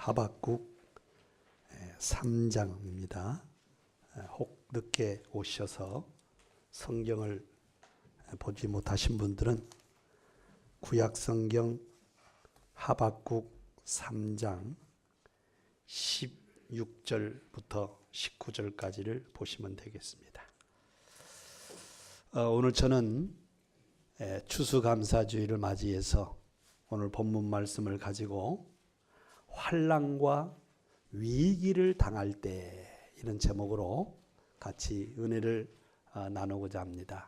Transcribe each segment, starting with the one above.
하박국 3장입니다. 혹 늦게 오셔서 성경을 보지 못하신 분들은 구약성경 하박국 3장 16절부터 19절까지를 보시면 되겠습니다. 오늘 저는 추수감사주의를 맞이해서 오늘 본문 말씀을 가지고 환난과 위기를 당할 때 이런 제목으로 같이 은혜를 나누고자 합니다.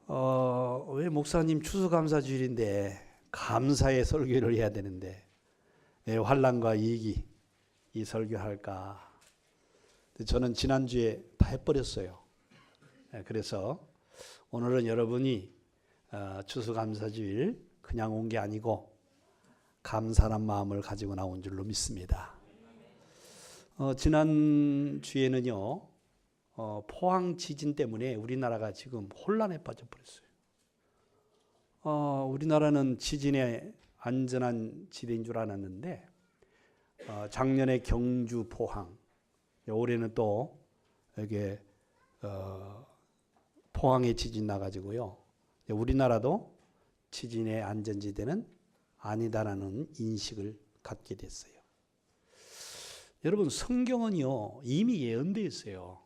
왜 목사님 추수감사주일인데 감사의 설교를 해야 되는데 왜 환난과 위기 이 설교할까? 저는 지난주에 다 해버렸어요. 그래서 오늘은 여러분이 추수감사주일 그냥 온 게 아니고 감사한 마음을 가지고 나온 줄로 믿습니다. 지난주에는요 포항 지진 때문에 우리나라가 지금 혼란에 빠져버렸어요. 우리나라는 지진에 안전한 지대인 줄 알았는데 작년에 경주 포항, 올해는 또 이게 포항에 지진 나가지고요 우리나라도 지진의 안전지대는 아니다라는 인식을 갖게 됐어요. 여러분 성경은요 이미 예언되어 있어요.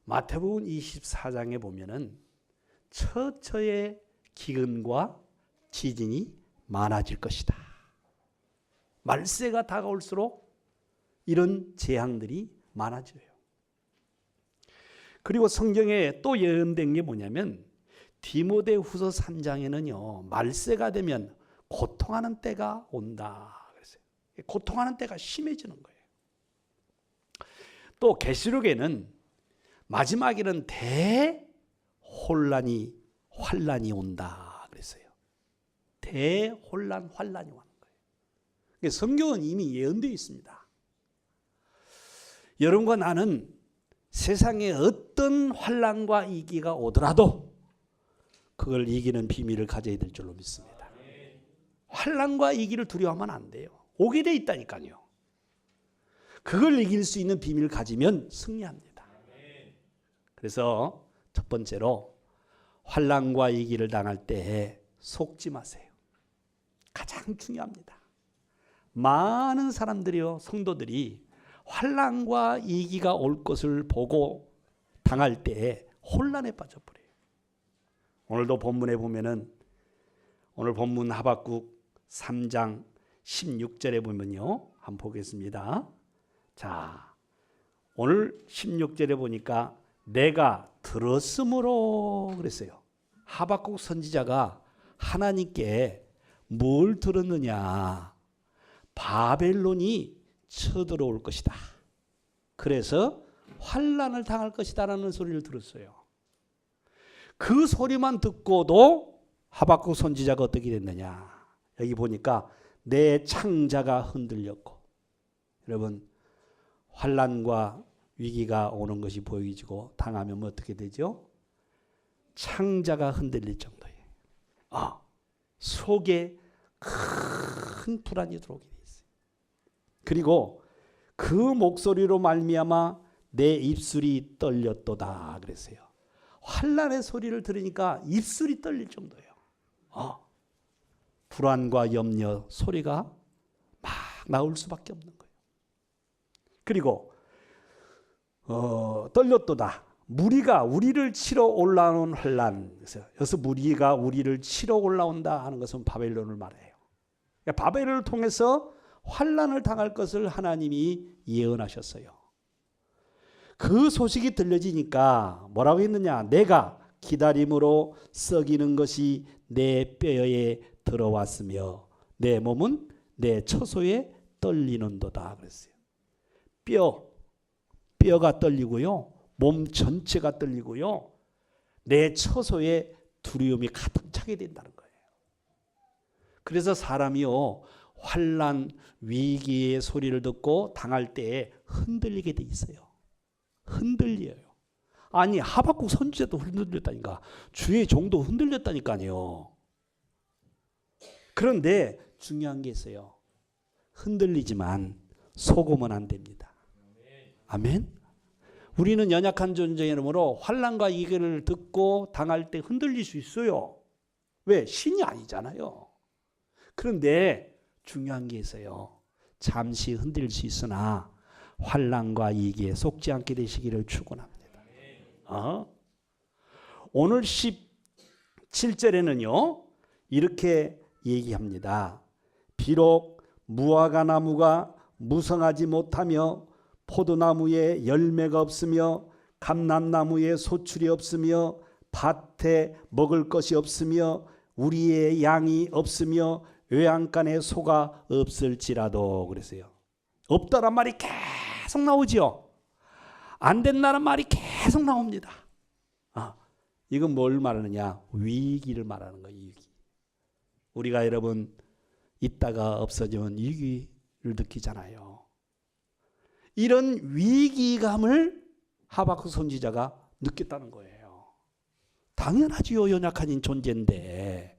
마태복음 24장에 보면은 처처의 기근과 지진이 많아질 것이다. 말세가 다가올수록 이런 재앙들이 많아져요. 그리고 성경에 또 예언된 게 뭐냐면 디모데후서 3장에는요 말세가 되면 고통하는 때가 온다 그랬어요. 고통하는 때가 심해지는 거예요. 또 계시록에는 마지막에는 대혼란이 환란이 온다 그랬어요. 대혼란 환란이 오는 거예요. 성경은 이미 예언되어 있습니다. 여러분과 나는 세상에 어떤 환란과 위기가 오더라도 그걸 이기는 비밀을 가져야 될 줄로 믿습니다. 환난과 위기를 두려워하면 안 돼요. 오게 돼 있다니까요. 그걸 이길 수 있는 비밀을 가지면 승리합니다. 그래서 첫 번째로 환난과 위기를 당할 때 속지 마세요. 가장 중요합니다. 많은 사람들이요 성도들이 환난과 위기가 올 것을 보고 당할 때 혼란에 빠져버려요. 오늘도 본문에 보면은 오늘 본문 하박국 3장 16절에 보면요. 한번 보겠습니다. 자, 오늘 16절에 보니까 내가 들었으므로 그랬어요. 하박국 선지자가 하나님께 뭘 들었느냐? 바벨론이 쳐들어올 것이다. 그래서 환난을 당할 것이다라는 소리를 들었어요. 그 소리만 듣고도 하박국 선지자가 어떻게 됐느냐? 여기 보니까 내 창자가 흔들렸고, 여러분 환난과 위기가 오는 것이 보이지고 당하면 뭐 어떻게 되죠? 창자가 흔들릴 정도예요. 속에 큰 불안이 들어오게 돼 있어요. 그리고 그 목소리로 말미암아 내 입술이 떨렸도다 그랬어요. 환난의 소리를 들으니까 입술이 떨릴 정도예요. 불안과 염려 소리가 막 나올 수밖에 없는 거예요. 그리고 떨렸도다. 무리가 우리를 치러 올라오는 환난. 여기서 무리가 우리를 치러 올라온다 하는 것은 바벨론을 말해요. 그러니까 바벨론을 통해서 환난을 당할 것을 하나님이 예언하셨어요. 그 소식이 들려지니까 뭐라고 했느냐? 내가 기다림으로 썩이는 것이 내 뼈에 들어왔으며 내 몸은 내 처소에 떨리는도다 그랬어요. 뼈가 떨리고요. 몸 전체가 떨리고요. 내 처소에 두려움이 가득 차게 된다는 거예요. 그래서 사람이요 환난 위기의 소리를 듣고 당할 때 흔들리게 돼 있어요. 흔들려요. 아니 하박국 선지자도 흔들렸다니까. 주의 종도 흔들렸다니까요. 그런데 중요한 게 있어요. 흔들리지만 속으면 안 됩니다. 아멘. 우리는 연약한 존재이므로 환난과 위기를 듣고 당할 때 흔들릴 수 있어요. 왜? 신이 아니잖아요. 그런데 중요한 게 있어요. 잠시 흔들릴 수 있으나 환난과 위기에 속지 않게 되시기를 축원합니다. 오늘 17절에는요. 이렇게 얘기합니다. 비록 무화과 나무가 무성하지 못하며 포도나무에 열매가 없으며 감람나무에 소출이 없으며 밭에 먹을 것이 없으며 우리의 양이 없으며 외양간에 소가 없을지라도 그랬어요. 없다란 말이 계속 나오지요. 안 된다는 말이 계속 나옵니다. 이건 뭘 말하느냐? 위기를 말하는 거예요. 위기. 우리가 여러분 있다가 없어지면 위기를 느끼잖아요. 이런 위기감을 하박국 선지자가 느꼈다는 거예요. 당연하지요. 연약한 존재인데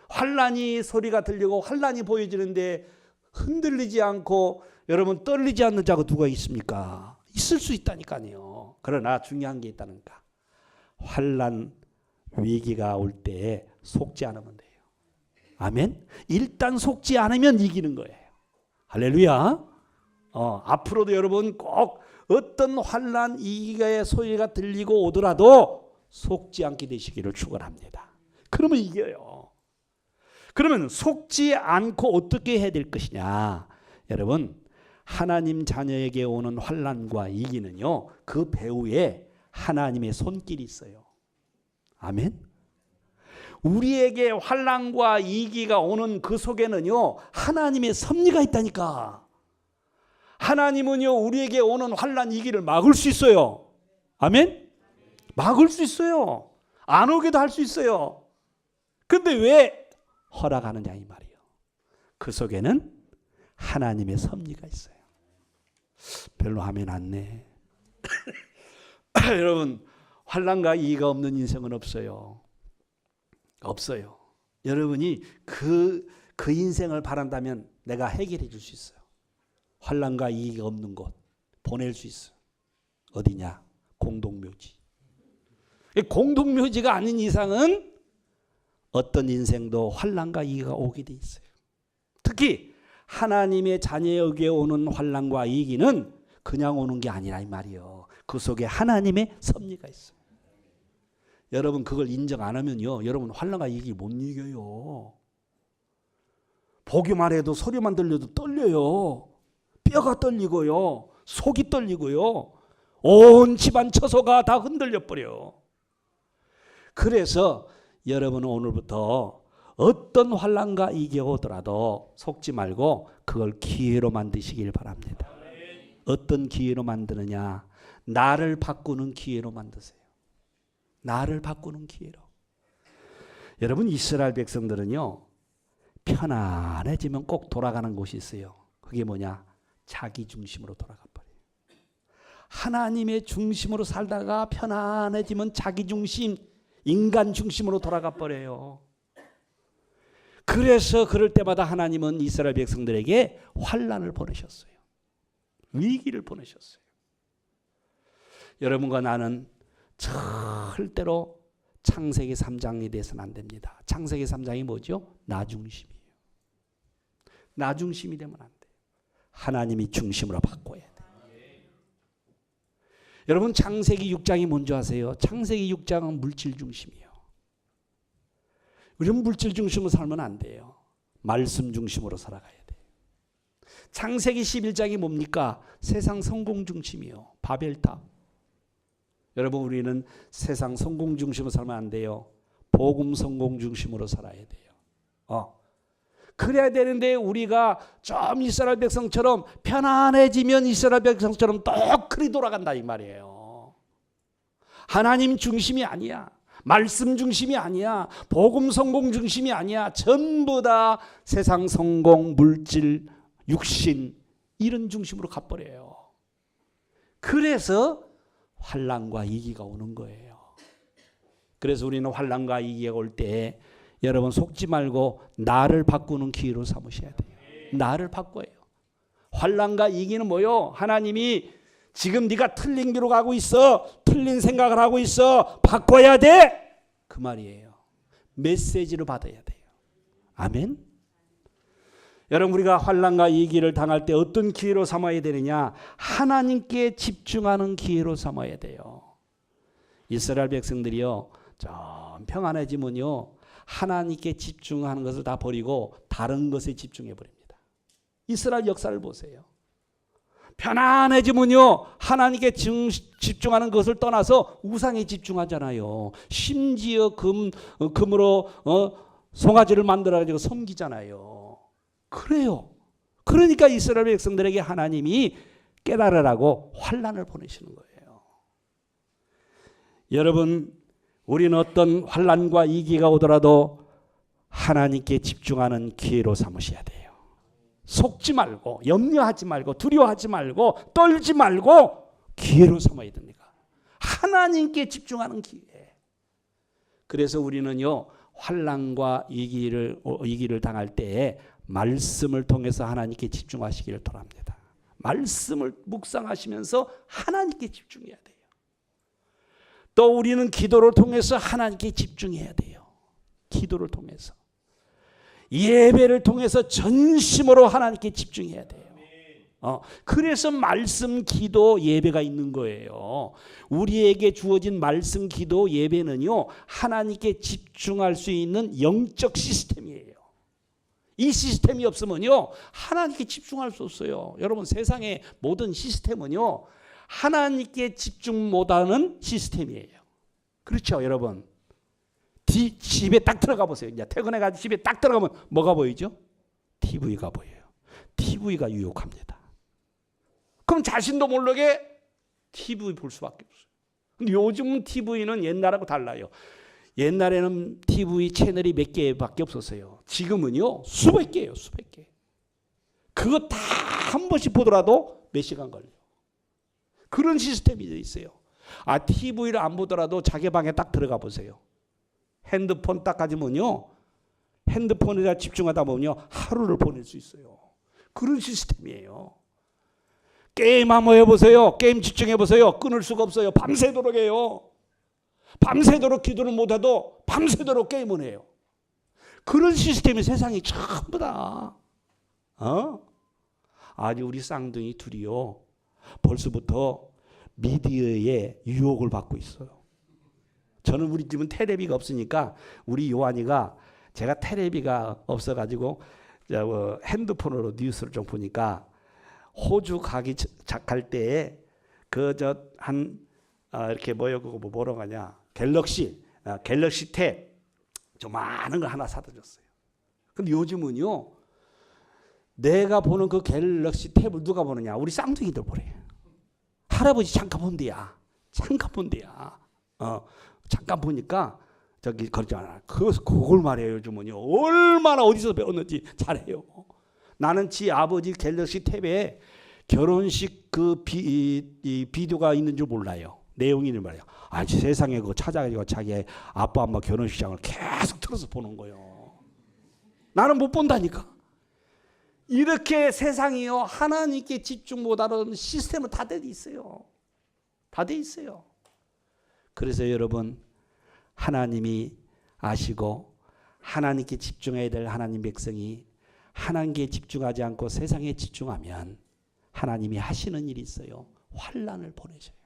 환난이 소리가 들리고 환난이 보여지는데 흔들리지 않고 여러분 떨리지 않는 자가 누가 있습니까? 있을 수 있다니까요. 그러나 중요한 게 있다니까. 환난 위기가 올 때 속지 않으면 돼요. 아멘. 일단 속지 않으면 이기는 거예요. 할렐루야. 앞으로도 여러분 꼭 어떤 환난 위기의 소리가 들리고 오더라도 속지 않게 되시기를 축원합니다. 그러면 이겨요. 그러면 속지 않고 어떻게 해야 될 것이냐? 여러분 하나님 자녀에게 오는 환난과 위기는요. 그 배후에 하나님의 손길이 있어요. 아멘. 우리에게 환난과 위기가 오는 그 속에는요. 하나님의 섭리가 있다니까. 하나님은요. 우리에게 오는 환난 위기를 막을 수 있어요. 아멘. 막을 수 있어요. 안 오게도 할 수 있어요. 근데 왜 허락하느냐 이 말이에요. 그 속에는 하나님의 섭리가 있어요. 별로 하면 안 내. 여러분 환난과 위기가 없는 인생은 없어요. 없어요. 여러분이 그 인생을 바란다면 내가 해결해 줄 수 있어요. 환난과 위기가 없는 곳 보낼 수 있어요. 어디냐? 공동묘지. 공동묘지가 아닌 이상은 어떤 인생도 환난과 위기가 오게 돼 있어요. 특히 하나님의 자녀에게 오는 환난과 위기는 그냥 오는 게 아니라 이 말이에요. 그 속에 하나님의 섭리가 있어요. 여러분 그걸 인정 안 하면요. 여러분 환난과 위기 못 이겨요. 보기만 해도 소리만 들려도 떨려요. 뼈가 떨리고요. 속이 떨리고요. 온 집안 처소가 다 흔들려 버려요. 그래서 여러분은 오늘부터 어떤 환난과 위기가 오더라도 속지 말고 그걸 기회로 만드시길 바랍니다. 어떤 기회로 만드느냐? 나를 바꾸는 기회로 만드세요. 나를 바꾸는 기회로. 여러분 이스라엘 백성들은요. 편안해지면 꼭 돌아가는 곳이 있어요. 그게 뭐냐? 자기 중심으로 돌아가 버려요. 하나님의 중심으로 살다가 편안해지면 자기 중심, 인간 중심으로 돌아가 버려요. 그래서 그럴 때마다 하나님은 이스라엘 백성들에게 환난을 보내셨어요. 위기를 보내셨어요. 여러분과 나는 절대로 창세기 3장에 대해서는 안 됩니다. 창세기 3장이 뭐죠? 나 중심이에요. 나 중심이 되면 안 돼요. 하나님이 중심으로 바꿔야 돼요. 여러분 창세기 6장이 뭔지 아세요? 창세기 6장은 물질 중심이에요. 우리는 물질 중심으로 살면 안 돼요. 말씀 중심으로 살아가야 돼요. 창세기 11장이 뭡니까? 세상 성공 중심이에요. 바벨탑. 여러분 우리는 세상 성공 중심으로 살면 안 돼요. 복음 성공 중심으로 살아야 돼요. 그래야 되는데 우리가 좀 이스라엘 백성처럼 편안해지면 이스라엘 백성처럼 똑그리 돌아간다 이 말이에요. 하나님 중심이 아니야. 말씀 중심이 아니야. 복음 성공 중심이 아니야. 전부 다 세상 성공, 물질, 육신 이런 중심으로 가버려요. 그래서 환난과 위기가 오는 거예요. 그래서 우리는 환난과 위기가 올 때 여러분 속지 말고 나를 바꾸는 기회로 삼으셔야 돼요. 나를 바꿔요. 환난과 위기는 뭐요? 하나님이 지금 네가 틀린 길로 가고 있어. 틀린 생각을 하고 있어. 바꿔야 돼. 그 말이에요. 메시지로 받아야 돼요. 아멘. 여러분, 우리가 환난과 위기를 당할 때 어떤 기회로 삼아야 되느냐? 하나님께 집중하는 기회로 삼아야 돼요. 이스라엘 백성들이요, 좀 평안해지면요, 하나님께 집중하는 것을 다 버리고 다른 것에 집중해 버립니다. 이스라엘 역사를 보세요. 편안해지면요, 하나님께 집중하는 것을 떠나서 우상에 집중하잖아요. 심지어 금으로 송아지를 만들어가지고 섬기잖아요. 그래요. 그러니까 이스라엘 백성들에게 하나님이 깨달으라고 환난을 보내시는 거예요. 여러분, 우리는 어떤 환난과 위기가 오더라도 하나님께 집중하는 기회로 삼으셔야 돼요. 속지 말고, 염려하지 말고, 두려워하지 말고, 떨지 말고 기회로 삼아야 됩니다. 하나님께 집중하는 기회. 그래서 우리는요, 환난과 위기를 당할 때에 말씀을 통해서 하나님께 집중하시기를 바랍니다. 말씀을 묵상하시면서 하나님께 집중해야 돼요. 또 우리는 기도를 통해서 하나님께 집중해야 돼요. 기도를 통해서. 예배를 통해서 전심으로 하나님께 집중해야 돼요. 그래서 말씀, 기도, 예배가 있는 거예요. 우리에게 주어진 말씀, 기도, 예배는요, 하나님께 집중할 수 있는 영적 시스템이에요. 이 시스템이 없으면요, 하나님께 집중할 수 없어요. 여러분, 세상의 모든 시스템은요, 하나님께 집중 못하는 시스템이에요. 그렇죠, 여러분? 집에 딱 들어가 보세요. 이제 퇴근해가지고 집에 딱 들어가면 뭐가 보이죠? TV가 보여요. TV가 유혹합니다. 그럼 자신도 모르게 TV 볼 수밖에 없어요. 근데 요즘은 TV는 옛날하고 달라요. 옛날에는 TV 채널이 몇 개밖에 없었어요. 지금은요, 수백 개예요, 수백 개. 그거 다 한 번씩 보더라도 몇 시간 걸려요. 그런 시스템이 있어요. TV를 안 보더라도 자기 방에 딱 들어가 보세요. 핸드폰 딱 가지면요, 핸드폰에 집중하다 보면요, 하루를 보낼 수 있어요. 그런 시스템이에요. 게임 한번 해보세요. 게임 집중해보세요. 끊을 수가 없어요. 밤새도록 해요. 밤새도록 기도를 못해도 밤새도록 게임을 해요. 그런 시스템이 세상이 전부 다. 아니, 우리 쌍둥이 둘이요, 벌써부터 미디어의 유혹을 받고 있어요. 저는 우리 집은 테레비가 없으니까 우리 요한이가, 제가 테레비가 없어가지고 핸드폰으로 뉴스를 좀 보니까 호주 갈 때에 이렇게 뭐라고 하냐, 갤럭시 탭 좀 많은 거 하나 사다 줬어요. 근데 요즘은요, 내가 보는 그 갤럭시 탭을 누가 보느냐? 우리 쌍둥이들 보래. 할아버지 잠깐 본대야. 잠깐 본대야. 잠깐 보니까 저기 그러잖아. 그걸 말해요. 요즘은요. 얼마나 어디서 배웠는지 잘해요. 나는 지 아버지 갤럭시 탭에 결혼식 그 비디오가 있는 줄 몰라요. 내용이를 말이야. 세상에 그거 찾아가지고 자기 아빠 엄마 결혼식장을 계속 틀어서 보는 거예요. 나는 못 본다니까. 이렇게 세상이요, 하나님께 집중 못하는 시스템은 다 돼 있어요. 다 돼 있어요. 그래서 여러분, 하나님이 아시고 하나님께 집중해야 될 하나님 백성이 하나님께 집중하지 않고 세상에 집중하면 하나님이 하시는 일이 있어요. 환난을 보내셔요.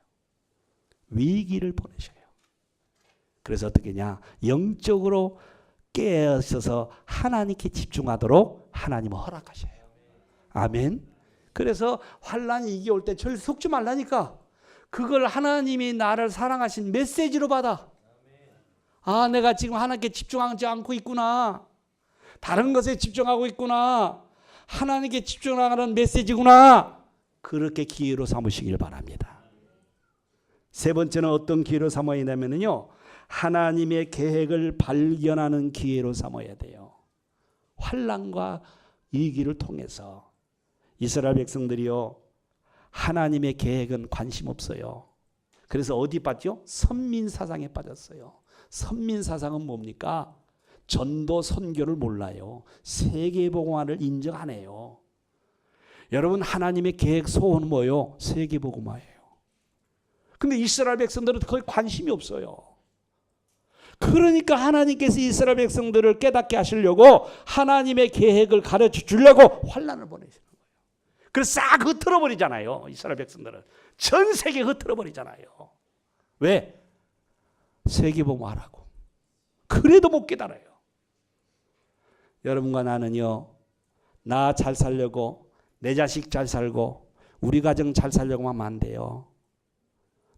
위기를 보내셔요. 그래서 어떻게 하냐? 영적으로 깨어있어서 하나님께 집중하도록 하나님은 허락하셔요. 아멘. 그래서 환난이 위기 올 때 절대 속지 말라니까. 그걸 하나님이 나를 사랑하신 메시지로 받아. 내가 지금 하나님께 집중하지 않고 있구나. 다른 것에 집중하고 있구나. 하나님께 집중하는 메시지구나. 그렇게 기회로 삼으시길 바랍니다. 세 번째는 어떤 기회로 삼아야 되냐면요, 하나님의 계획을 발견하는 기회로 삼아야 돼요. 환난과 위기를 통해서 이스라엘 백성들이요, 하나님의 계획은 관심 없어요. 그래서 어디 빠져? 선민사상에 빠졌어요. 선민사상은 뭡니까? 전도 선교를 몰라요. 세계복음화를 인정 안 해요. 여러분 하나님의 계획 소원은 뭐예요? 세계복음화예요. 근데 이스라엘 백성들은 거의 관심이 없어요. 그러니까 하나님께서 이스라엘 백성들을 깨닫게 하시려고 하나님의 계획을 가르쳐 주려고 환난을 보내시는 거예요. 그래서 싹 흩어져 버리잖아요. 이스라엘 백성들은 전 세계 흩어져 버리잖아요. 왜? 세계복음화라고. 그래도 못 깨달아요. 여러분과 나는요, 나 잘 살려고, 내 자식 잘 살고, 우리 가정 잘 살려고 하면 안 돼요.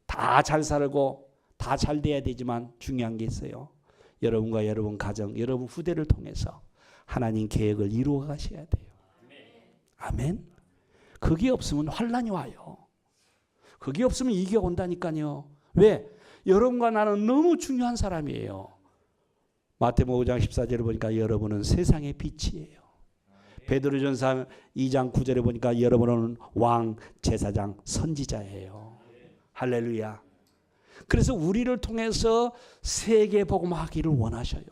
다 잘 살고 다 잘 돼야 되지만 중요한 게 있어요. 여러분과 여러분 가정, 여러분 후대를 통해서 하나님 계획을 이루어 가셔야 돼요. 아멘. 그게 없으면 환난이 와요. 그게 없으면 이게 온다니까요. 왜? 여러분과 나는 너무 중요한 사람이에요. 마태복음 5장 14절에 보니까 여러분은 세상의 빛이에요. 베드로전서 2장 9절에 보니까 여러분은 왕, 제사장, 선지자예요. 할렐루야. 그래서 우리를 통해서 세계 복음하기를 원하셔요.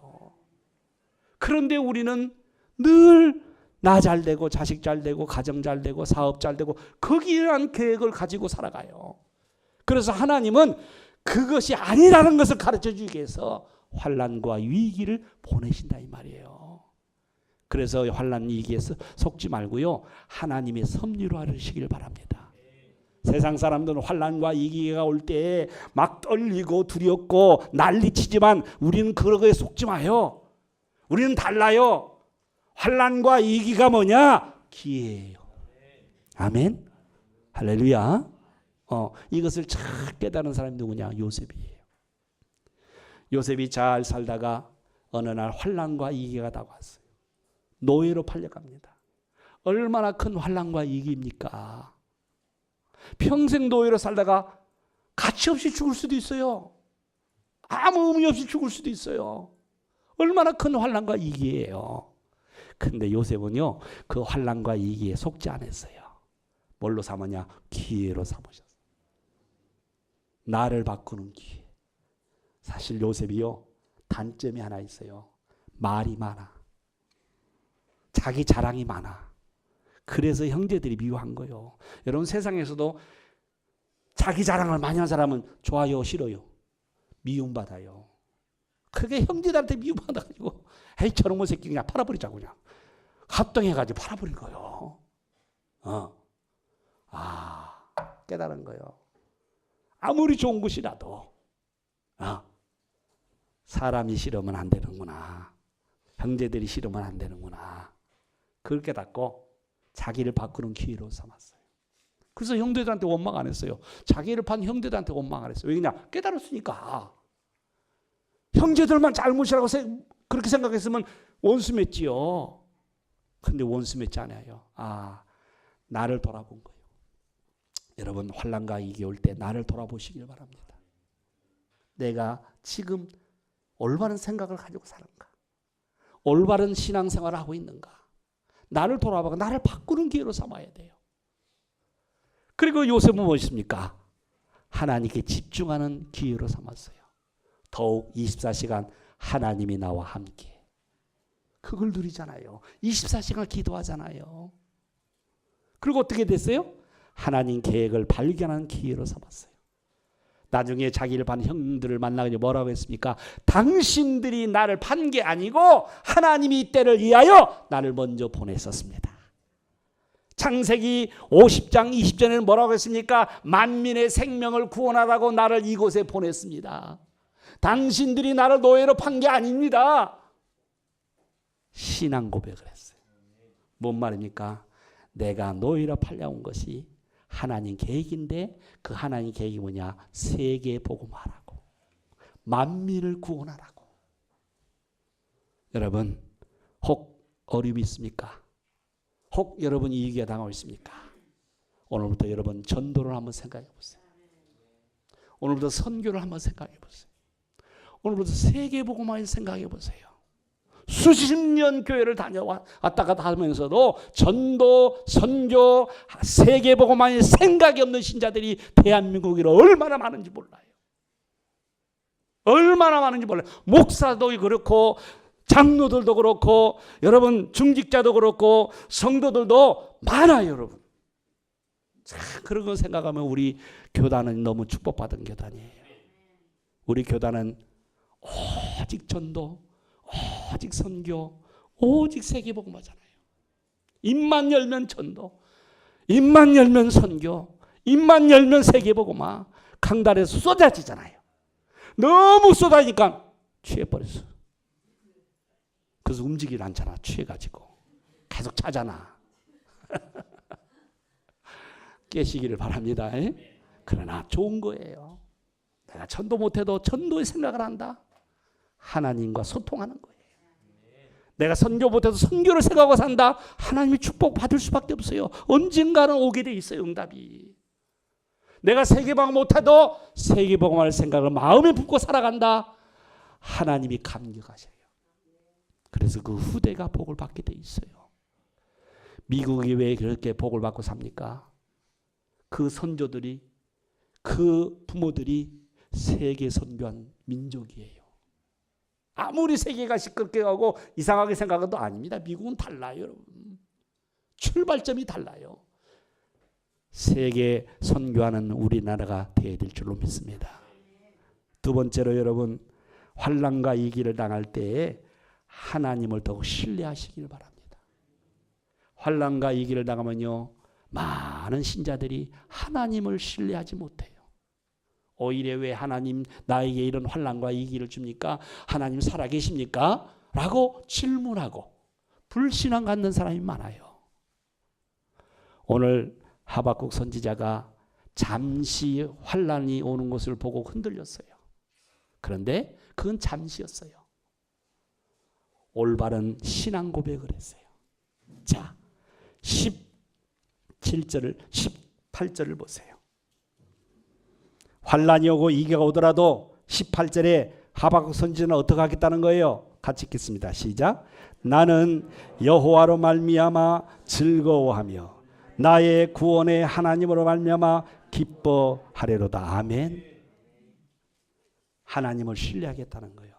그런데 우리는 늘 나 잘 되고 자식 잘 되고 가정 잘 되고 사업 잘 되고 거기에 대한 계획을 가지고 살아가요. 그래서 하나님은 그것이 아니라는 것을 가르쳐 주기 위해서 환난과 위기를 보내신다 이 말이에요. 그래서 환난 위기에서 속지 말고요. 하나님의 섭리로 하시길 바랍니다. 세상 사람들은 환난과 위기가 올 때 막 떨리고 두렵고 난리치지만 우리는 그거에 속지 마요. 우리는 달라요. 환난과 위기가 뭐냐? 기회예요. 아멘. 할렐루야. 이것을 잘 깨달은 사람이 누구냐? 요셉이에요. 요셉이 잘 살다가 어느 날 환난과 위기가 다가왔어요. 노예로 팔려갑니다. 얼마나 큰 환난과 위기입니까? 평생 노예로 살다가 가치 없이 죽을 수도 있어요. 아무 의미 없이 죽을 수도 있어요. 얼마나 큰 환난과 위기예요. 근데 요셉은요, 그 환난과 위기에 속지 않았어요. 뭘로 삼았냐? 기회로 삼으셨어요. 나를 바꾸는 기회. 사실 요셉이요, 단점이 하나 있어요. 말이 많아. 자기 자랑이 많아. 그래서 형제들이 미워한 거예요. 여러분 세상에서도 자기 자랑을 많이 한 사람은 좋아요, 싫어요? 미움받아요. 그게 형제들한테 미움받아가지고 에이 저런 거 새끼 그냥 팔아버리자고 그냥 합동해가지고 팔아버린 거예요. 깨달은 거예요. 아무리 좋은 것이라도 사람이 싫으면 안 되는구나. 형제들이 싫으면 안 되는구나. 그걸 깨닫고 자기를 바꾸는 기회로 삼았어요. 그래서 형제들한테 원망 안 했어요. 자기를 판 형제들한테 원망 안 했어요. 왜냐? 깨달았으니까. 형제들만 잘못이라고 그렇게 생각했으면 원수 맺지요. 근데 원수 맺지 않아요. 나를 돌아본 거예요. 여러분 환난과 위기 올 때 나를 돌아보시길 바랍니다. 내가 지금 올바른 생각을 가지고 사는가? 올바른 신앙생활을 하고 있는가? 나를 돌아보고 나를 바꾸는 기회로 삼아야 돼요. 그리고 요셉은 무엇입니까? 하나님께 집중하는 기회로 삼았어요. 더욱 24시간 하나님이 나와 함께. 그걸 누리잖아요. 24시간 기도하잖아요. 그리고 어떻게 됐어요? 하나님 계획을 발견하는 기회로 삼았어요. 나중에 자기를 판 형들을 만나서 뭐라고 했습니까? 당신들이 나를 판 게 아니고 하나님이 이 때를 위하여 나를 먼저 보냈었습니다. 창세기 50장 20절에는 뭐라고 했습니까? 만민의 생명을 구원하라고 나를 이곳에 보냈습니다. 당신들이 나를 노예로 판 게 아닙니다. 신앙 고백을 했어요. 뭔 말입니까? 내가 노예로 팔려온 것이 하나님 계획인데 그 하나님 계획이 뭐냐? 세계 복음화라고. 만민을 구원하라고. 여러분 혹 어려움이 있습니까? 혹 여러분이 위기에 당하고 있습니까? 오늘부터 여러분 전도를 한번 생각해 보세요. 오늘부터 선교를 한번 생각해 보세요. 오늘부터 세계 복음화를 생각해 보세요. 수십 년 교회를 다녀왔다가 하면서도 전도, 선교, 세계 복음화의 생각이 없는 신자들이 대한민국에 얼마나 많은지 몰라요. 얼마나 많은지 몰라요. 목사도 그렇고 장로들도 그렇고 여러분 중직자도 그렇고 성도들도 많아요. 여러분 참 그런 거 생각하면 우리 교단은 너무 축복받은 교단이에요. 우리 교단은 오직 전도, 오직 선교, 오직 세계복음하잖아요. 입만 열면 전도, 입만 열면 선교, 입만 열면 세계복음화. 강단에서 쏟아지잖아요. 너무 쏟아지니까 취해버렸어. 그래서 움직이질 않잖아. 취해가지고 계속 차잖아. 깨시기를 바랍니다. 그러나 좋은 거예요. 내가 전도 못해도 전도의 생각을 한다. 하나님과 소통하는 거예요. 내가 선교 못해도 선교를 생각하고 산다. 하나님이 축복받을 수밖에 없어요. 언젠가는 오게 돼 있어요. 응답이. 내가 세계복음 못해도 세계복음할 생각을 마음에 품고 살아간다. 하나님이 감격하셔요. 그래서 그 후대가 복을 받게 돼 있어요. 미국이 왜 그렇게 복을 받고 삽니까? 그 선조들이, 그 부모들이 세계 선교한 민족이에요. 아무리 세계가 시끄럽게 가고 이상하게 생각해도 아닙니다. 미국은 달라요, 여러분. 출발점이 달라요. 세계 선교하는 우리나라가 되어야 될 줄로 믿습니다. 두 번째로 여러분, 환난과 위기를 당할 때에 하나님을 더욱 신뢰하시길 바랍니다. 환난과 위기를 당하면요, 많은 신자들이 하나님을 신뢰하지 못해요. 오히려 왜 하나님 나에게 이런 환난과 위기를 줍니까? 하나님 살아계십니까? 라고 질문하고 불신앙 갖는 사람이 많아요. 오늘 하박국 선지자가 잠시 환난이 오는 것을 보고 흔들렸어요. 그런데 그건 잠시였어요. 올바른 신앙 고백을 했어요. 자, 17절을 18절을 보세요. 환난이 오고 위기가 오더라도 18절에 하박국 선지자는 어떻게 하겠다는 거예요? 같이 읽겠습니다. 시작. 나는 여호와로 말미암아 즐거워하며 나의 구원의 하나님으로 말미암아 기뻐하리로다. 아멘. 하나님을 신뢰하겠다는 거예요.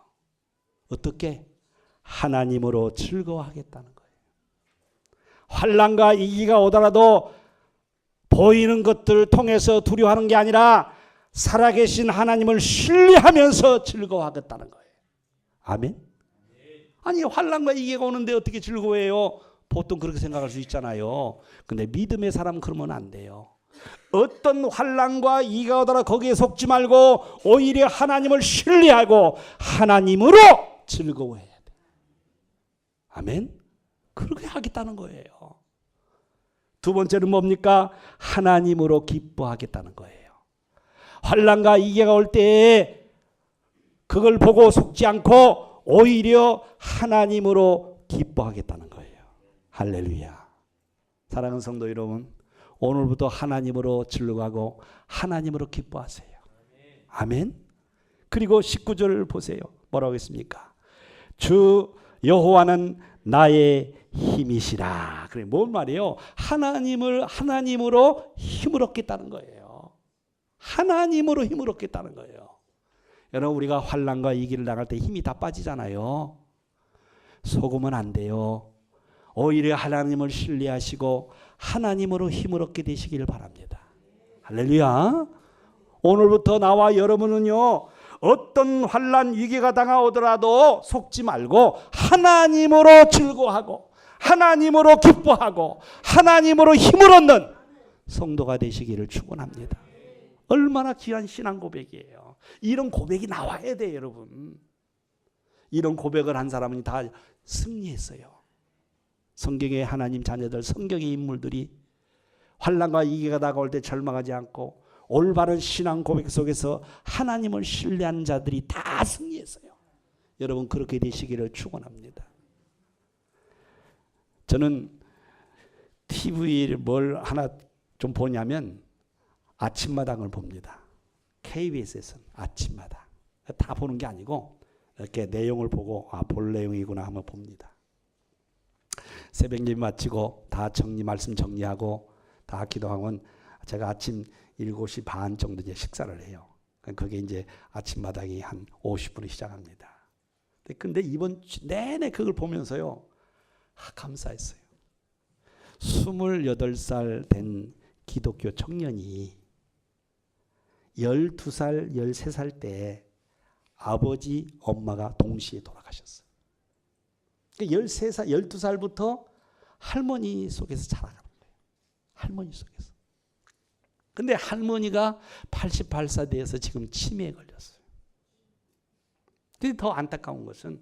어떻게? 하나님으로 즐거워하겠다는 거예요. 환난과 위기가 오더라도 보이는 것들을 통해서 두려워하는 게 아니라 살아계신 하나님을 신뢰하면서 즐거워하겠다는 거예요. 아멘. 아니 환난과 위기가 오는데 어떻게 즐거워해요? 보통 그렇게 생각할 수 있잖아요. 근데 믿음의 사람은 그러면 안 돼요. 어떤 환난과 위기가 오더라 거기에 속지 말고 오히려 하나님을 신뢰하고 하나님으로 즐거워해야 돼. 아멘. 그렇게 하겠다는 거예요. 두 번째는 뭡니까? 하나님으로 기뻐하겠다는 거예요. 환난과 위기가 올 때 그걸 보고 속지 않고 오히려 하나님으로 기뻐하겠다는 거예요. 할렐루야. 사랑하는 성도 여러분, 오늘부터 하나님으로 즐거워하고 하나님으로 기뻐하세요. 아멘. 그리고 19절 보세요. 뭐라고 했습니까? 주 여호와는 나의 힘이시라. 그래, 뭔 말이에요? 하나님으로 힘을 얻겠다는 거예요. 하나님으로 힘을 얻겠다는 거예요. 여러분, 우리가 환난과 위기를 당할 때 힘이 다 빠지잖아요. 속으면 안 돼요. 오히려 하나님을 신뢰하시고 하나님으로 힘을 얻게 되시기를 바랍니다. 할렐루야. 오늘부터 나와 여러분은요, 어떤 환난 위기가 다가오더라도 속지 말고 하나님으로 즐거워하고 하나님으로 기뻐하고 하나님으로 힘을 얻는 성도가 되시기를 축원합니다. 얼마나 귀한 신앙 고백이에요. 이런 고백이 나와야 돼요, 여러분. 이런 고백을 한 사람은 다 승리했어요. 성경의 하나님 자녀들, 성경의 인물들이 환난과 위기가 다가올 때 절망하지 않고 올바른 신앙 고백 속에서 하나님을 신뢰하는 자들이 다 승리했어요. 여러분 그렇게 되시기를 축원합니다. 저는 TV를 뭘 하나 좀 보냐면 아침마당을 봅니다. KBS에서는 아침마당. 다 보는 게 아니고 이렇게 내용을 보고 볼 내용이구나 하면 봅니다. 새벽 예배 마치고 다 말씀 정리하고 다 기도하면 제가 아침 7시 반 정도 이제 식사를 해요. 그게 이제 아침마당이 한 50분에 시작합니다. 근데 이번 내내 그걸 보면서요, 감사했어요. 28살 된 기독교 청년이 12살, 13살 때 아버지, 엄마가 동시에 돌아가셨어요. 13살, 12살부터 할머니 속에서 자라가는 거예요. 할머니 속에서. 근데 할머니가 88살 돼서 지금 치매에 걸렸어요. 근데 더 안타까운 것은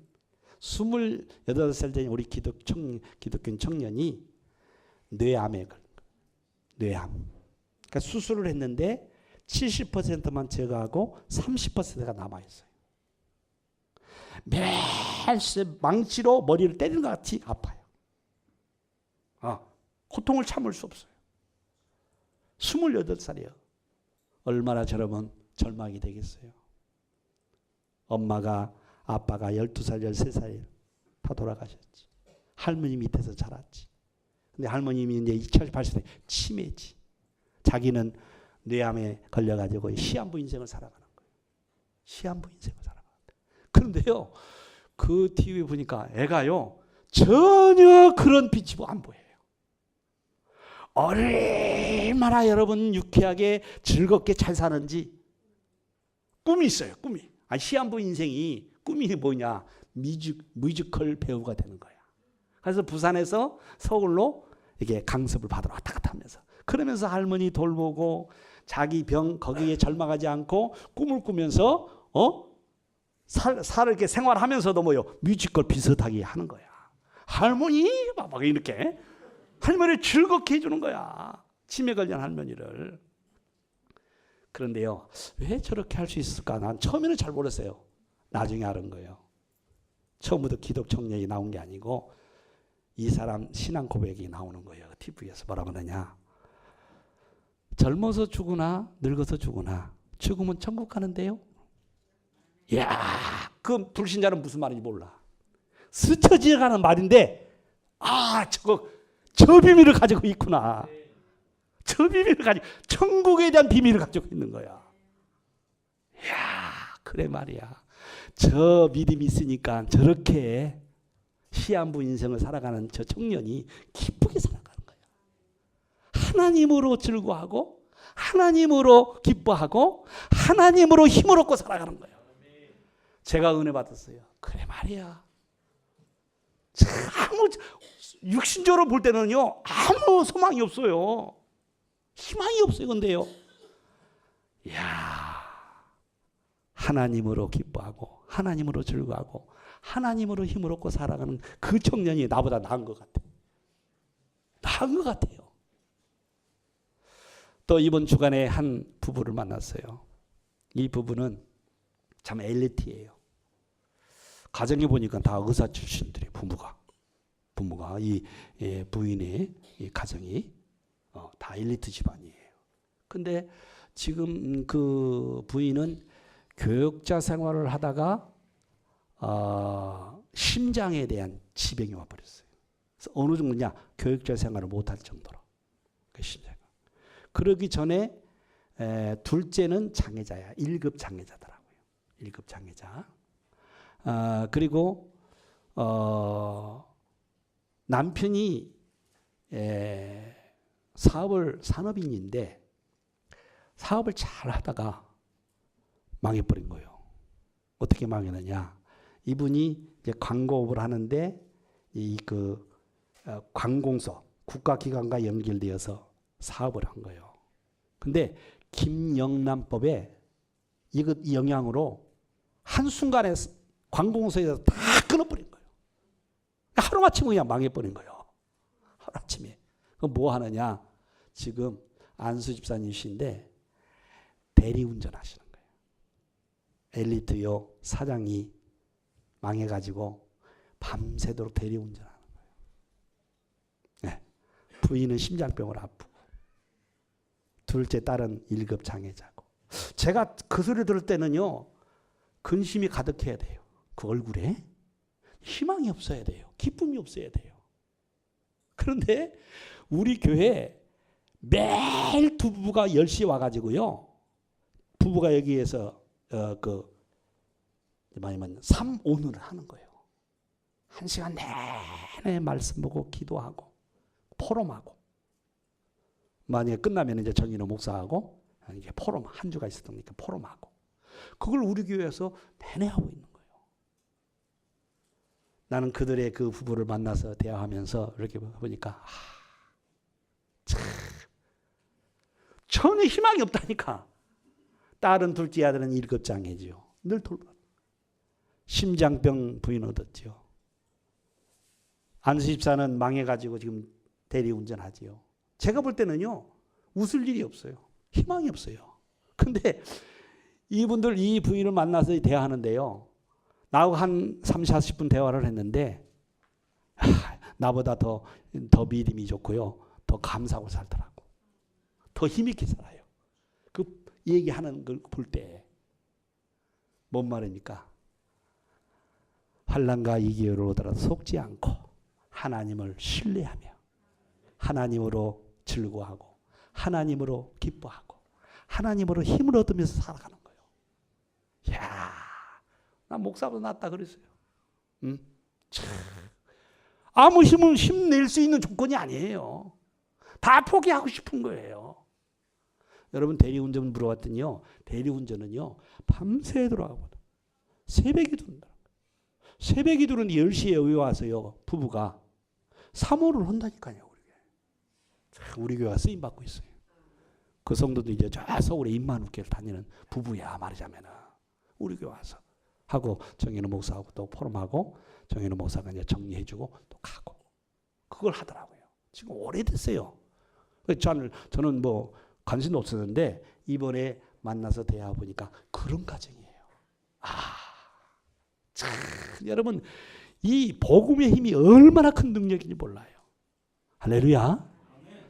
28살 된 우리 기독교 청년이 뇌암에 걸린 거예요. 뇌암. 그러니까 수술을 했는데 70%만 제거하고 30%가 남아있어요. 매일 망치로 머리를 때리는 것 같이 아파요. 고통을 참을 수 없어요. 28살이에요. 얼마나 저러면 절망이 되겠어요. 엄마가 아빠가 12살, 13살 다 돌아가셨지. 할머니 밑에서 자랐지. 근데 할머님이 이제 78살에 치매지. 자기는 뇌암에 걸려가지고 시한부 인생을 살아가는 거예요. 시한부 인생을 살아가는데. 그런데요, 그 TV 보니까 애가요, 전혀 그런 빛이 안 보여요. 얼마나 여러분 유쾌하게 즐겁게 잘 사는지 꿈이 있어요. 꿈이. 시한부 인생이 꿈이 뭐냐? 뮤지컬 배우가 되는 거야. 그래서 부산에서 서울로 이게 강습을 받으러 왔다 갔다 하면서 그러면서 할머니 돌보고 자기 병 거기에 절망하지 않고 꿈을 꾸면서 살을 이렇게 생활하면서도 뭐요? 뮤지컬 비슷하게 하는 거야. 할머니 막 이렇게 할머니를 즐겁게 해주는 거야. 치매 걸린 할머니를. 그런데요, 왜 저렇게 할 수 있을까? 난 처음에는 잘 몰랐어요. 나중에 알은 거예요. 처음부터 기독 청년이 나온 게 아니고 이 사람 신앙 고백이 나오는 거예요. TV에서 뭐라고 하느냐. 젊어서 죽으나 늙어서 죽으나 죽으면 천국 가는데요. 이야, 그 불신자는 무슨 말인지 몰라. 스쳐 지나가는 말인데 저 비밀을 가지고 있구나. 저 비밀을 가지고 천국에 대한 비밀을 가지고 있는 거야. 이야, 그래 말이야. 저 믿음이 있으니까 저렇게 시한부 인생을 살아가는 저 청년이 기쁘게 살아가는 거야. 하나님으로 즐거워하고 하나님으로 기뻐하고 하나님으로 힘을 얻고 살아가는 거야. 제가 은혜 받았어요. 그래 말이야. 아무 육신적으로 볼 때는요, 아무 소망이 없어요. 희망이 없어요. 근데요, 이야, 하나님으로 기뻐하고 하나님으로 즐거워하고 하나님으로 힘을 얻고 살아가는 그 청년이 나보다 나은 것 같아요. 나은 것 같아요. 또 이번 주간에 한 부부를 만났어요. 이 부부는 참 엘리트예요. 가정에 보니까 다 의사 출신들이 부부가 이 부인의 이 가정이 다 엘리트 집안이에요. 근데 지금 그 부인은 교역자 생활을 하다가 심장에 대한 지병이 와버렸어요. 그래서 어느 정도냐, 교역자 생활을 못할 정도로. 그 심장. 그러기 전에 둘째는 장애자야. 1급 장애자더라고요. 1급 장애자. 그리고 남편이 산업인인데 사업을 잘 하다가 망해버린 거예요. 어떻게 망했느냐? 이분이 이제 광고업을 하는데 관공서 국가기관과 연결되어서 사업을 한 거예요. 근데 김영란법에 이 영향으로 한순간에 관공서에서 다 끊어버린 거예요. 하루아침에 그냥 망해버린 거예요. 하루아침에. 그럼 뭐 하느냐? 지금 안수 집사님이신데 대리운전 하시는 거예요. 엘리트요 사장이 망해가지고 밤새도록 대리운전하는 거예요. 네. 부인은 심장병을 아프고 둘째 딸은 1급 장애자고. 제가 그 소리 들을 때는요, 근심이 가득해야 돼요. 그 얼굴에 희망이 없어야 돼요. 기쁨이 없어야 돼요. 그런데 우리 교회 매일 두 부부가 10시에 와가지고요, 부부가 여기에서 삼오늘을 하는 거예요. 1시간 내내 말씀 보고 기도하고 포럼하고. 만약에 끝나면 이제 정인호 목사하고 이게 포럼 한 주가 있었으니까 포럼하고 그걸 우리 교회에서 내내 하고 있는 거예요. 나는 그들의 그 부부를 만나서 대화하면서 이렇게 보니까 참 전혀 희망이 없다니까. 딸은 둘째 아들은 1급장애지요. 늘 돌봐. 심장병 부인 얻었지요. 안수 집사는 망해가지고 지금 대리운전하지요. 제가 볼 때는요. 웃을 일이 없어요. 희망이 없어요. 근데 이분들 이 부인을 만나서 대화하는데요. 나하고 한 30, 40분 대화를 했는데 나보다 더 믿음이 좋고요. 더 감사하고 살더라고. 더 힘있게 살아요. 그 얘기하는 걸 볼 때 뭔 말입니까? 환난과 위기를 오더라도 속지 않고 하나님을 신뢰하며 하나님으로 즐거워하고 하나님으로 기뻐하고 하나님으로 힘을 얻으면서 살아가는 거예요. 이야, 나 목사보다 낫다 그랬어요. 응? 아무 힘낼 수 있는 조건이 아니에요. 다 포기하고 싶은 거예요. 여러분 대리운전 물어봤더니요. 대리운전은요. 밤새 돌아가거든. 새벽에 돈다. 새벽에 들은 10시에 여기 와서요. 부부가 사모를 한다니까요. 우리 교회가 쓰임받고 있어요. 그 성도도 이제 저 서울에 임만우교를 다니는 부부야 말하자면 우리 교회 와서 하고 정인호 목사하고 또 포럼하고 정인호 목사가 이제 정리해주고 또 가고 그걸 하더라고요. 지금 오래됐어요. 저는 뭐 관심도 없었는데 이번에 만나서 대화 보니까 그런 가정이에요. 참 여러분 이 복음의 힘이 얼마나 큰 능력인지 몰라요. 할렐루야.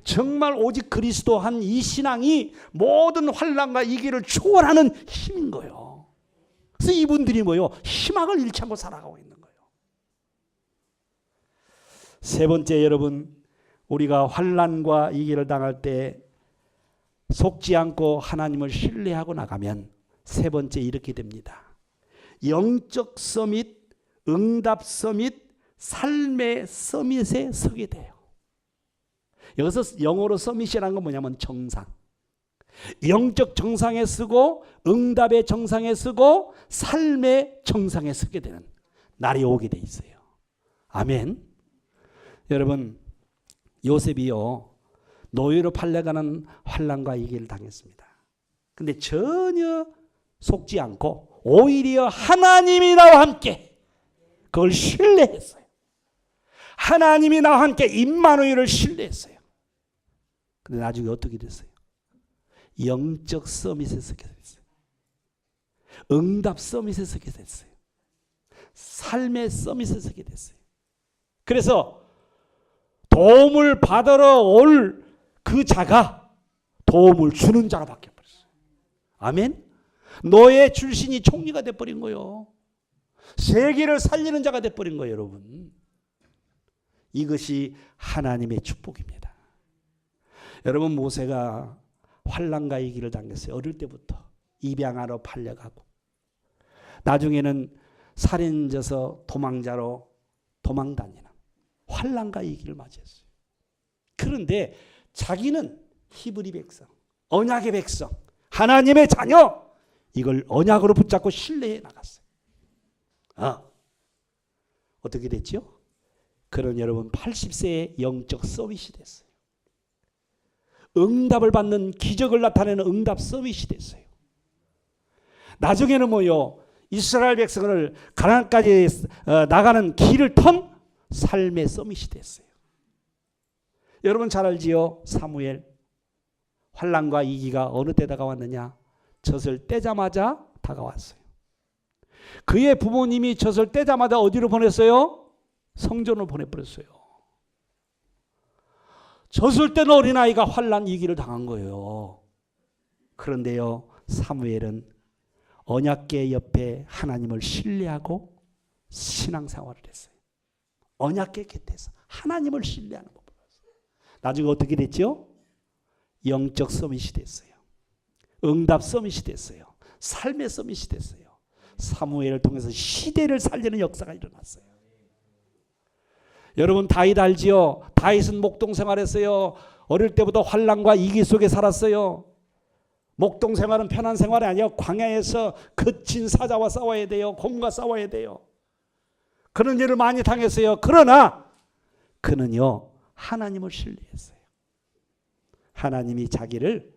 정말 오직 그리스도 한 이 신앙이 모든 환난과 위기를 초월하는 힘인 거예요. 그래서 이분들이 뭐요? 희망을 잃지 않고 살아가고 있는 거예요. 세 번째 여러분 우리가 환난과 위기를 당할 때 속지 않고 하나님을 신뢰하고 나가면 세 번째 이렇게 됩니다. 영적 서밋, 응답 서밋, 삶의 서밋에 서게 돼요. 여기서 영어로 서밋이라는 건 뭐냐면 정상. 영적 정상에 서고 응답의 정상에 서고 삶의 정상에 서게 되는 날이 오게 돼 있어요. 아멘. 여러분 요셉이요. 노예로 팔려가는 환난과 위기를 당했습니다. 근데 전혀 속지 않고 오히려 하나님이 나와 함께 그걸 신뢰했어요. 하나님이 나와 함께 임마누엘을 신뢰했어요. 근데 나중에 어떻게 됐어요? 영적 서밋에 서게 됐어요. 응답 서밋에 서게 됐어요. 삶의 서밋에 서게 됐어요. 그래서 도움을 받으러 올 그 자가 도움을 주는 자로 바뀌어버렸어요. 아멘? 노예 출신이 총리가 돼버린 거예요. 세계를 살리는 자가 돼버린 거예요, 여러분. 이것이 하나님의 축복입니다. 여러분 모세가 환난과 위기를 당했어요. 어릴 때부터 입양하러 팔려가고 나중에는 살인져서 도망자로 도망다니는 환난과 위기를 맞이했어요. 그런데 자기는 히브리 백성, 언약의 백성, 하나님의 자녀 이걸 언약으로 붙잡고 신뢰해 나갔어요. 어떻게 됐죠? 그런 여러분 80세의 영적 서밋이 됐어요. 응답을 받는 기적을 나타내는 응답 서밋이 됐어요. 나중에는 뭐요? 이스라엘 백성을 가나안까지 나가는 길을 턴 삶의 서밋이 됐어요. 여러분 잘 알지요? 사무엘 환난과 위기가 어느 때 다가왔느냐? 젖을 떼자마자 다가왔어요. 그의 부모님이 젖을 떼자마자 어디로 보냈어요? 성전으로 보내버렸어요. 젖을 뗀 어린아이가 환난 위기를 당한 거예요. 그런데요 사무엘은 언약궤 옆에 하나님을 신뢰하고 신앙생활을 했어요. 언약궤 곁에서 하나님을 신뢰하는 법을 봤어요. 나중에 어떻게 됐죠? 영적 서밋이 됐어요. 응답 서밋이 됐어요. 삶의 서밋이 됐어요. 사무엘을 통해서 시대를 살리는 역사가 일어났어요. 여러분 다윗 알지요? 다윗은 목동 생활했어요. 어릴 때부터 환난과 위기 속에 살았어요. 목동 생활은 편한 생활이 아니에요. 광야에서 거친 사자와 싸워야 돼요. 곰과 싸워야 돼요. 그런 일을 많이 당했어요. 그러나 그는요, 하나님을 신뢰했어요. 하나님이 자기를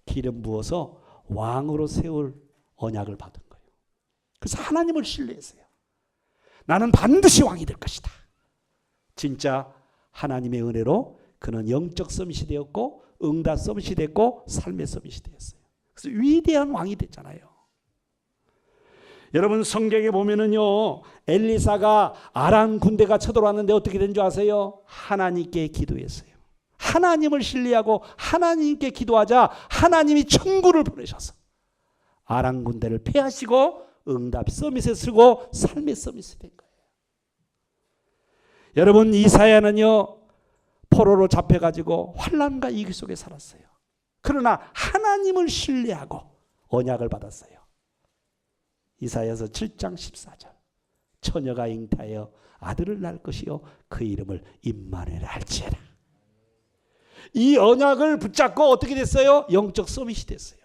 기름 부어서 왕으로 세울 언약을 받은 거예요. 그래서 하나님을 신뢰했어요. 나는 반드시 왕이 될 것이다. 진짜 하나님의 은혜로 그는 영적 서밋이 되었고 응답 서밋이 됐고 삶의 서밋이 되었어요. 그래서 위대한 왕이 됐잖아요. 여러분 성경에 보면은요, 엘리사가 아람 군대가 쳐들어왔는데 어떻게 된 줄 아세요? 하나님께 기도했어요. 하나님을 신뢰하고 하나님께 기도하자 하나님이 천군을 보내셔서 아람 군대를 패하시고 응답 서밋에 쓰고 삶의 서밋이 된 거예요. 여러분 이사야는요, 포로로 잡혀가지고 환난과 위기 속에 살았어요. 그러나 하나님을 신뢰하고 언약을 받았어요. 이사야서 7장 14절 처녀가 잉태하여 아들을 낳을 것이요 그 이름을 임마누엘 할지어다. 이 언약을 붙잡고 어떻게 됐어요? 영적 서밋이 됐어요.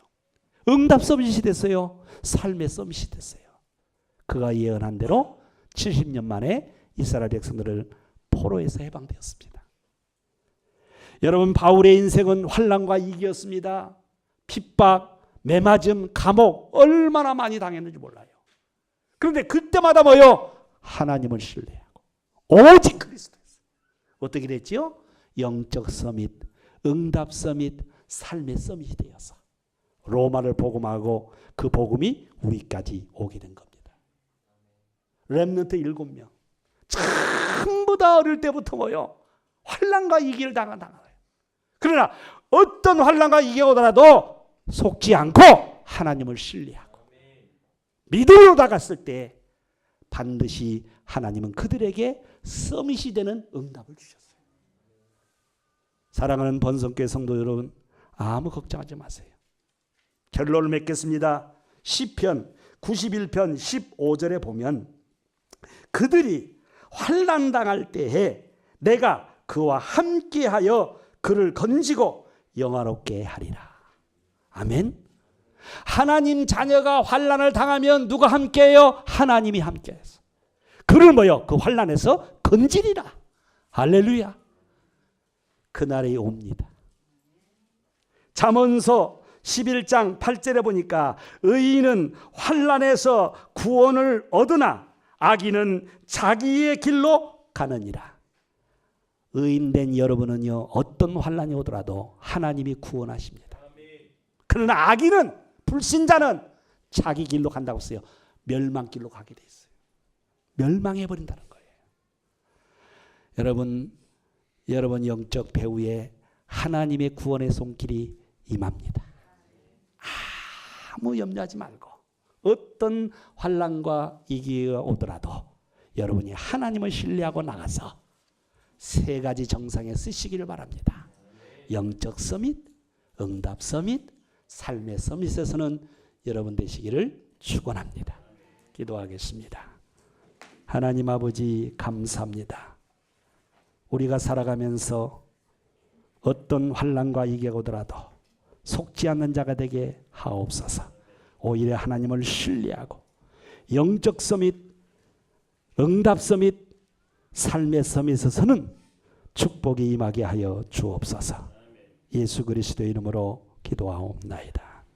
응답 서밋이 됐어요. 삶의 서밋이 됐어요. 그가 예언한 대로 70년 만에 이스라엘 백성들을 포로에서 해방되었습니다. 여러분 바울의 인생은 환난과 위기였습니다. 핍박, 매맞음, 감옥 얼마나 많이 당했는지 몰라요. 그런데 그때마다 뭐요? 하나님을 신뢰하고 오직 그리스도였어요. 어떻게 됐지요? 영적 서밋, 응답 서밋, 삶의 서밋이 되어서 로마를 복음하고 그 복음이 우리까지 오게 된 겁니다. 렘넌트 7명 전부 다 어릴 때부터 뭐요? 환난과 위기를 당한 거예요. 그러나 어떤 환난과 위기가 오더라도 속지 않고 하나님을 신뢰하고 믿음으로 나갔을 때 반드시 하나님은 그들에게 서밋이 되는 응답을 주셨어요. 사랑하는 번성교회 성도 여러분, 아무 걱정하지 마세요. 결론을 맺겠습니다. 시편 91편 15절에 보면 그들이 환난 당할 때에 내가 그와 함께하여 그를 건지고 영화롭게 하리라. 아멘. 하나님 자녀가 환난을 당하면 누가 함께해요? 하나님이 함께해서 그를 뭐요? 그 환난에서 건지리라. 할렐루야. 그날이 옵니다. 잠언서 11장 8절에 보니까 의인은 환난에서 구원을 얻으나 악인은 자기의 길로 가느니라. 의인된 여러분은요, 어떤 환난이 오더라도 하나님이 구원하십니다. 그러나 악인은, 불신자는 자기 길로 간다고 했어요. 멸망길로 가게 돼 있어요. 멸망해버린다는 거예요. 여러분 영적 배후에 하나님의 구원의 손길이 임합니다. 아무 염려하지 말고 어떤 환난과 위기가 오더라도 여러분이 하나님을 신뢰하고 나가서 세 가지 정상에 쓰시기를 바랍니다. 영적 서밋, 응답 서밋, 삶의 서밋에서는 여러분 되시기를 축원합니다. 기도하겠습니다. 하나님 아버지 감사합니다. 우리가 살아가면서 어떤 환난과 위기가 오더라도 속지 않는 자가 되게 하옵소서. 오히려 하나님을 신뢰하고 영적 서밋, 응답 서밋, 삶의 서밋에서는 축복이 임하게 하여 주옵소서. 예수 그리스도의 이름으로 기도하옵나이다.